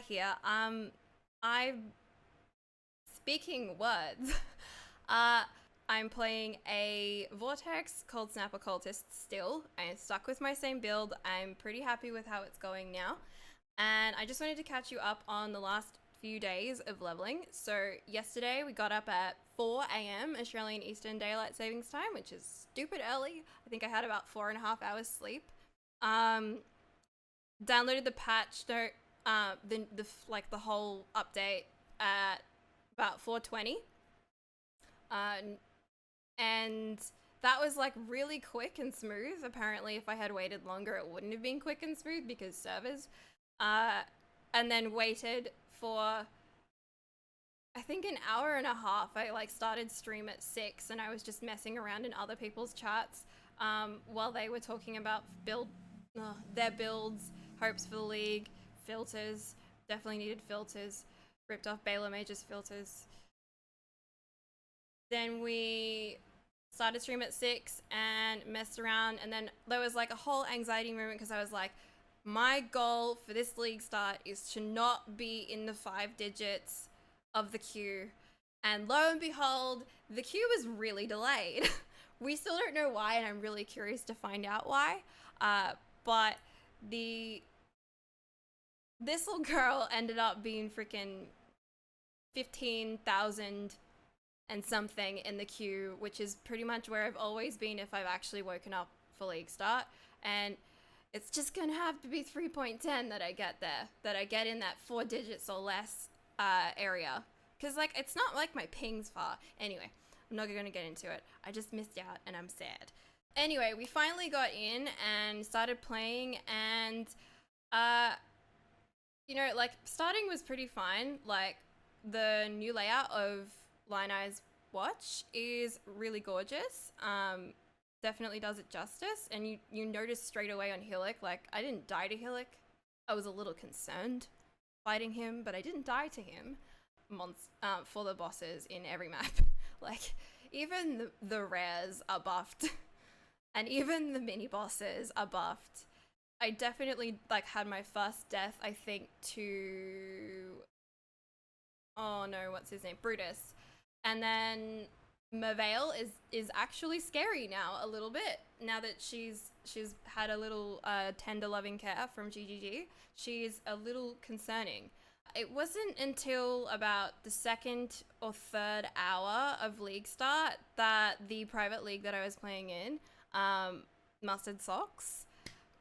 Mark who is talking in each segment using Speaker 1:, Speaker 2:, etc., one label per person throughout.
Speaker 1: Here. I'm speaking words. uh, I'm playing a Vortext called Snap Occultist still. I'm stuck with my same build. I'm pretty happy with how it's going now. And I just wanted to catch you up on the last few days of leveling. So yesterday we got up at 4 a.m. Australian Eastern Daylight Savings Time, which is stupid early. I think I had about 4.5 hours sleep. Um, Downloaded the patch note, the whole update at about 4:20, uh, and that was like really quick and smooth. Apparently, if I had waited longer, it wouldn't have been quick and smooth because servers. Uh, and then waited for I think an hour and a half. I like started stream at 6, and I was just messing around in other people's chats while they were talking about their builds, hopes for the league, filters. Definitely needed filters. Ripped off Baylor Mage's filters. Then we started stream at 6 and messed around, and then there was like a whole anxiety moment because I was like, my goal for this league start is to not be in the 5 digits of the queue. And lo and behold, the queue was really delayed. We still don't know why, and I'm really curious to find out why. But this little girl ended up being freaking 15,000 and something in the queue, which is pretty much where I've always been if I've actually woken up for league start. And it's just gonna have to be 3.10 that I get there, that I get in that 4 digits or less area. Because like it's not like my ping's far. Anyway, I'm not gonna get into it. I just missed out and I'm sad. Anyway, we finally got in and started playing, and like starting was pretty fine. Like the new layout of Line Eye's watch is really gorgeous. Definitely does it justice, and you notice straight away on Hillock, like I didn't die to Hillock. I was a little concerned fighting him, but I didn't die to him for the bosses in every map. Like even the rares are buffed and even the mini bosses are buffed. I definitely like had my first death, I think, to oh no, what's his name? Brutus. And then Merveil is actually scary now a little bit. Now that she's had a little tender loving care from GGG, she's a little concerning. It wasn't until about the second or third hour of league start that the private league that I was playing in, Mustard Socks,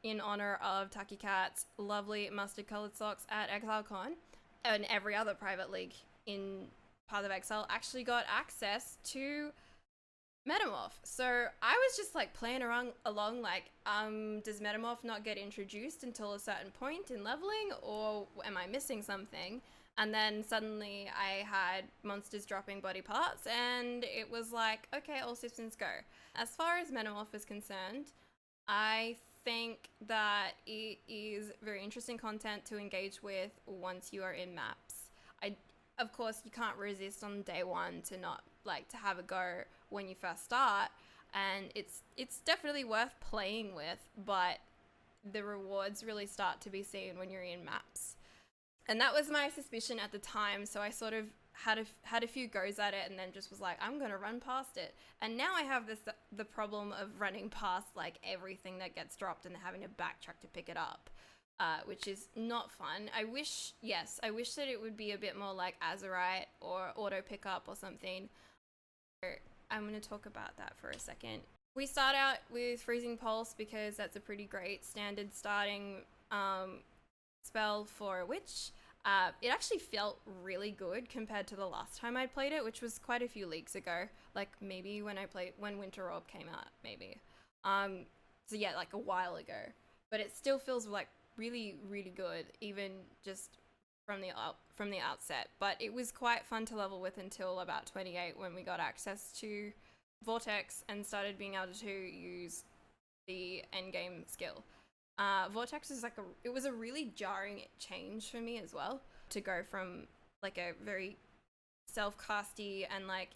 Speaker 1: in honor of Taki Cat's lovely mustard colored socks at ExileCon, and every other private league in Path of Exile, actually got access to Metamorph. So I was just like playing along like, does Metamorph not get introduced until a certain point in leveling, or am I missing something? And then suddenly I had monsters dropping body parts, and it was like, okay, all systems go. As far as Metamorph is concerned, I think that it is very interesting content to engage with once you are in maps. Of course, you can't resist on day one to not like to have a go when you first start, and it's definitely worth playing with, but the rewards really start to be seen when you're in maps. And that was my suspicion at the time, so I sort of had a few goes at it and then just was like, I'm gonna run past it. And now I have the problem of running past like everything that gets dropped and having to backtrack to pick it up. Which is not fun. I wish that it would be a bit more like Azurite or auto pickup or something. I'm going to talk about that for a second. We start out with Freezing Pulse because that's a pretty great standard starting spell for a witch. It actually felt really good compared to the last time I played it, which was quite a few leagues ago. Like maybe when Winter Orb came out, maybe. So yeah, like a while ago. But it still feels like really, really good, even just from the outset. But it was quite fun to level with until about 28, when we got access to Vortex and started being able to use the endgame skill. Vortex is like it was a really jarring change for me as well, to go from like a very self-casty and like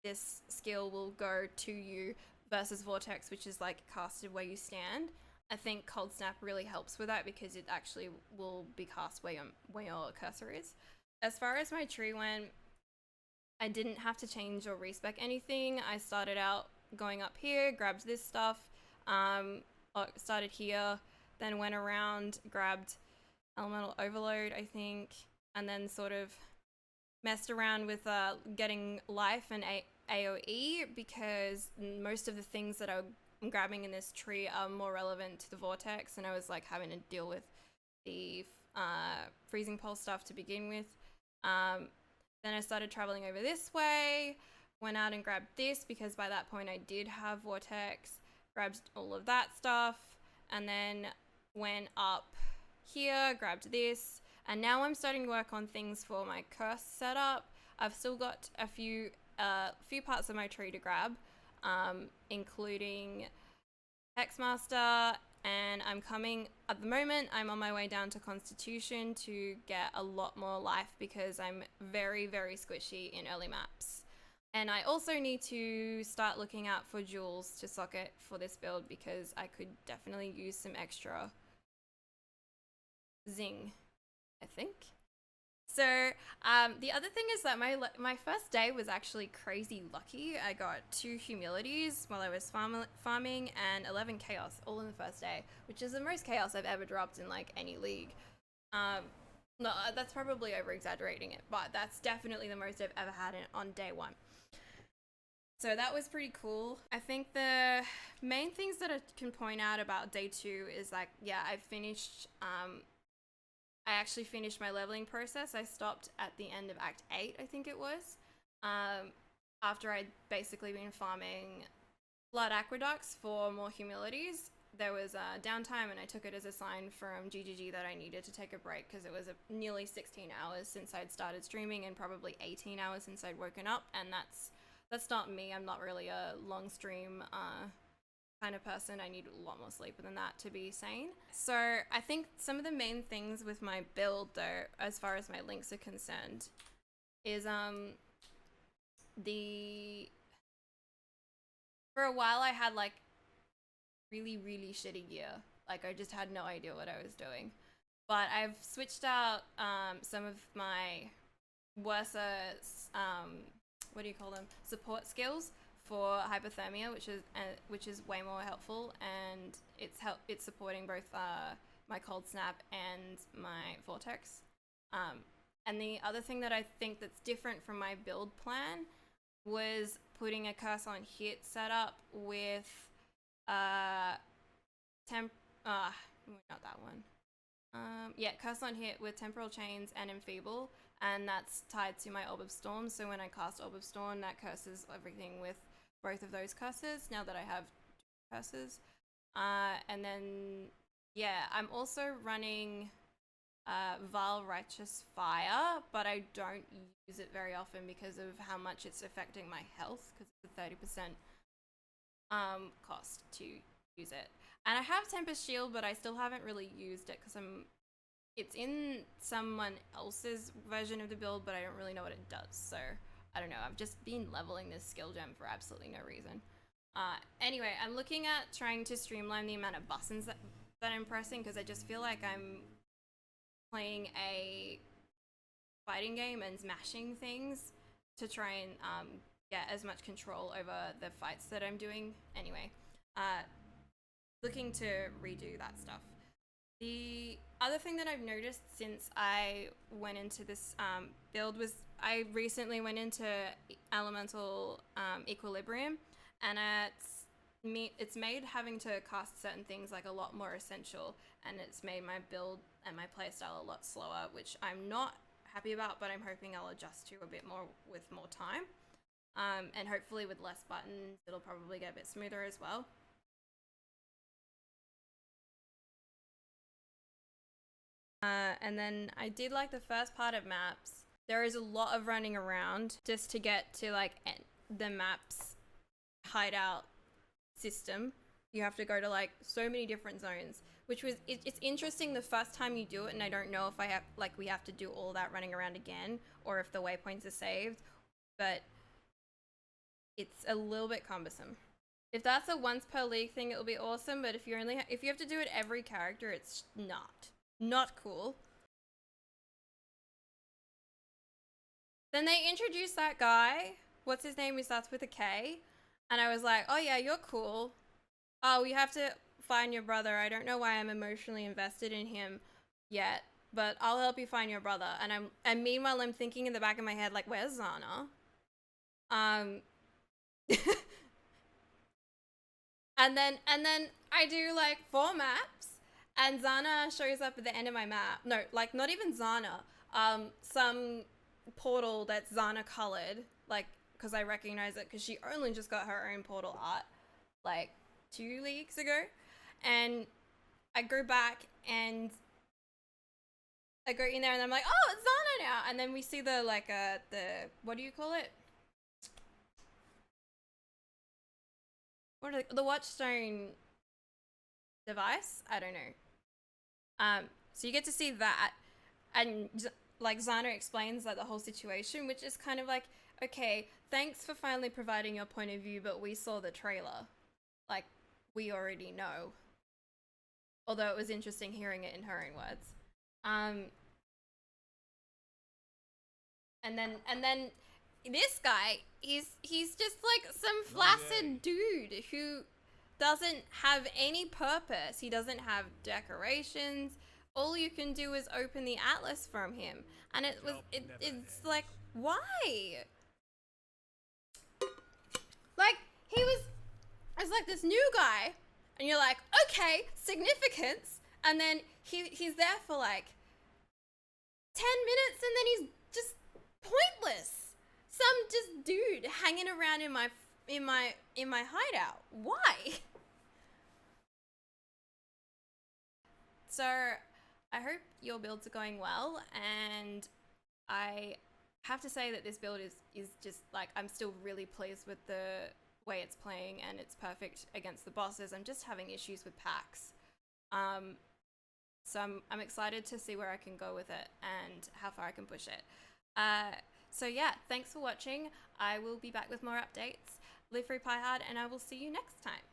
Speaker 1: this skill will go to you versus Vortex, which is like casted where you stand. I think Cold Snap really helps with that because it actually will be cast where your cursor is. As far as my tree went, I didn't have to change or respec anything. I started out going up here, grabbed this stuff, started here, then went around, grabbed Elemental Overload, I think, and then sort of messed around with getting life and AoE because most of the things that I'm grabbing in this tree are more relevant to the Vortex, and I was like having to deal with the freezing pulse stuff to begin with. Then I started traveling over this way, went out and grabbed this because by that point I did have Vortex, grabbed all of that stuff, and then went up here, grabbed this, and now I'm starting to work on things for my curse setup. I've still got a few parts of my tree to grab, including Hexmaster, and at the moment, I'm on my way down to Constitution to get a lot more life because I'm very, very squishy in early maps. And I also need to start looking out for jewels to socket for this build because I could definitely use some extra zing, I think. So the other thing is that my first day was actually crazy lucky. I got 2 humilities while I was farming and 11 chaos all in the first day, which is the most chaos I've ever dropped in like any league. No, that's probably over exaggerating it, but that's definitely the most I've ever had on day 1. So that was pretty cool. I think the main things that I can point out about day 2 is like, yeah, I actually finished my leveling process. I stopped at the end of Act 8, I think it was, after I'd basically been farming Blood Aqueducts for more humilities. There was a downtime and I took it as a sign from GGG that I needed to take a break because it was nearly 16 hours since I'd started streaming and probably 18 hours since I'd woken up, and that's not me. I'm not really a long stream kind of person. I need a lot more sleep than that to be sane. So I think some of the main things with my build though, as far as my links are concerned, is for a while I had like really, really shitty gear. Like I just had no idea what I was doing. But I've switched out some of my worse what do you call them? Support skills for hypothermia, which is way more helpful, and it's supporting both my Cold Snap and my Vortex. And the other thing that I think that's different from my build plan was putting a curse on hit setup with not that one. Yeah, curse on hit with temporal chains and enfeeble, and that's tied to my Orb of Storm. So when I cast Orb of Storm, that curses everything with both of those curses, now that I have curses. And then, yeah, I'm also running Vile Righteous Fire, but I don't use it very often because of how much it's affecting my health, because it's a 30% cost to use it. And I have Tempest Shield, but I still haven't really used it because it's in someone else's version of the build, but I don't really know what it does, so I don't know. I've just been leveling this skill gem for absolutely no reason. Anyway, I'm looking at trying to streamline the amount of buttons that I'm pressing because I just feel like I'm playing a fighting game and smashing things to try and get as much control over the fights that I'm doing. Anyway, looking to redo that stuff. The other thing that I've noticed since I went into this build was I recently went into Elemental Equilibrium, and it's made having to cast certain things like a lot more essential, and it's made my build and my playstyle a lot slower, which I'm not happy about, but I'm hoping I'll adjust to a bit more with more time. And hopefully with less buttons, it'll probably get a bit smoother as well. And then I did like the first part of maps. There is a lot of running around just to get to like the map's hideout system. You have to go to like so many different zones, which was it's interesting the first time you do it, and I don't know if we have to do all that running around again or if the waypoints are saved, but it's a little bit cumbersome. If that's a once per league thing, it'll be awesome. But if you if you have to do it every character, it's not cool. Then they introduced that guy. What's his name? He starts with a K. And I was like, oh yeah, you're cool. Oh, you have to find your brother. I don't know why I'm emotionally invested in him yet, but I'll help you find your brother. And meanwhile I'm thinking in the back of my head, like, where's Zana? and then I do like 4 maps and Zana shows up at the end of my map. No, like not even Zana. Some portal that's Zana colored, like, because I recognize it because she only just got her own portal art like 2 leagues ago. And I go back and I go in there and I'm like, oh, it's Zana now. And then we see the like the, what do you call it? What are the Watchstone device? I don't know. So you get to see that, and like Zana explains like the whole situation, which is kind of like, okay, thanks for finally providing your point of view, but we saw the trailer. Like, we already know. Although it was interesting hearing it in her own words. And then this guy, he's just like some flaccid dude who doesn't have any purpose. He doesn't have decorations. All you can do is open the atlas from him. And it's like, why? Like, it's like this new guy, and you're like, okay, significance. And then he's there for like 10 minutes, and then he's just pointless. Some just dude hanging around in my hideout. Why? So I hope your builds are going well, and I have to say that this build is just like, I'm still really pleased with the way it's playing, and it's perfect against the bosses. I'm just having issues with packs. So I'm excited to see where I can go with it and how far I can push it. So yeah, thanks for watching. I will be back with more updates. Live free, pie hard, and I will see you next time.